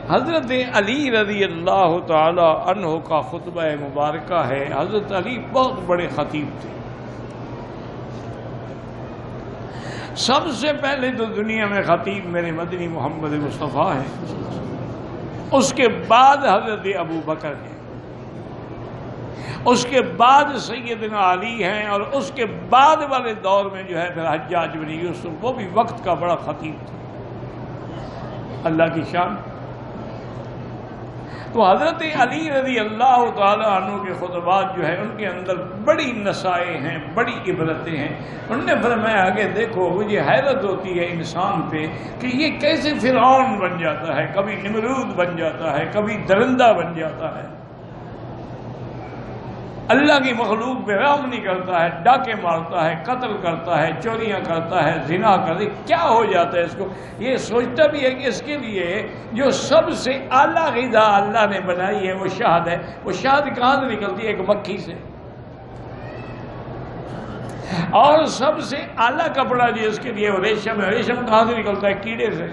حضرت علی رضی اللہ تعالی عنہ کا خطبہ مبارکہ ہے۔ حضرت علی بہت بڑے خطیب تھے۔ سب سے پہلے تو دنیا میں خطیب میرے مدنی محمد مصطفیٰ ہے، اس کے بعد حضرت ابو بکر ہیں، اس کے بعد سیدنا علی ہیں، اور اس کے بعد والے دور میں جو ہے پھر حجاج بن یوسف، وہ بھی وقت کا بڑا خطیب تھا۔ اللہ کی شان۔ تو حضرت علی رضی اللہ تعالی عنہ کے خطبات جو ہے ان کے اندر بڑی نصائح ہیں، بڑی عبرتیں ہیں۔ انہوں نے فرمایا کہ دیکھو مجھے حیرت ہوتی ہے انسان پہ کہ یہ کیسے فرعون بن جاتا ہے، کبھی نمرود بن جاتا ہے، کبھی درندہ بن جاتا ہے، اللہ کی مخلوق پہ رحم نہیں کرتا ہے، ڈاکے مارتا ہے، قتل کرتا ہے، چوریاں کرتا ہے، زنا کرتا ہے، کیا ہو جاتا ہے اس کو؟ یہ سوچتا بھی ہے کہ اس کے لیے جو سب سے اعلیٰ غذا اللہ نے بنائی ہے وہ شہد ہے۔ وہ شہد کہاں سے نکلتی ہے؟ ایک مکھی سے۔ اور سب سے اعلیٰ کپڑا جو اس کے لیے وہ ریشم ہے، ریشم کہاں سے نکلتا ہے؟ کیڑے سے۔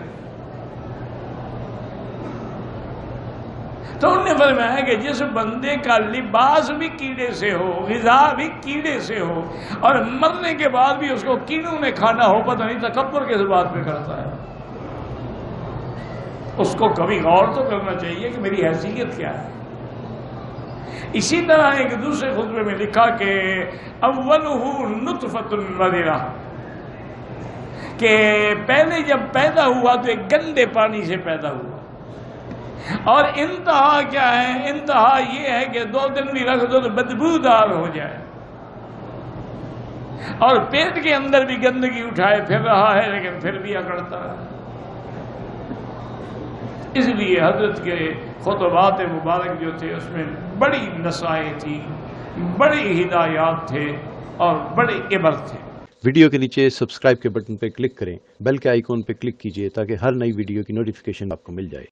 تو انہوں نے فرمایا کہ جس بندے کا لباس بھی کیڑے سے ہو، غذا بھی کیڑے سے ہو، اور مرنے کے بعد بھی اس کو کیڑوں میں کھانا ہو، پتہ نہیں تکبر کس بات پہ کرتا ہے۔ اس کو کبھی غور تو کرنا چاہیے کہ میری حیثیت کیا ہے۔ اسی طرح ایک دوسرے خطبے میں لکھا کہ اولہ نطفۃ مذرہ، کہ پہلے جب پیدا ہوا تو ایک گندے پانی سے پیدا ہوا، اور انتہا کیا ہے؟ انتہا یہ ہے کہ 2 دن بھی رکھ دو تو بدبودار ہو جائے، اور پیٹ کے اندر بھی گندگی اٹھائے پھر رہا ہے لیکن پھر بھی اکڑتا ہے۔ اس لیے حضرت کے خطبات مبارک جو تھے اس میں بڑی نصائح تھی، بڑی ہدایات تھے اور بڑے عبر تھے۔ ویڈیو کے نیچے سبسکرائب کے بٹن پہ کلک کریں، بیل کے آئیکن پہ کلک کیجئے تاکہ ہر نئی ویڈیو کی نوٹیفیکیشن آپ کو مل جائے۔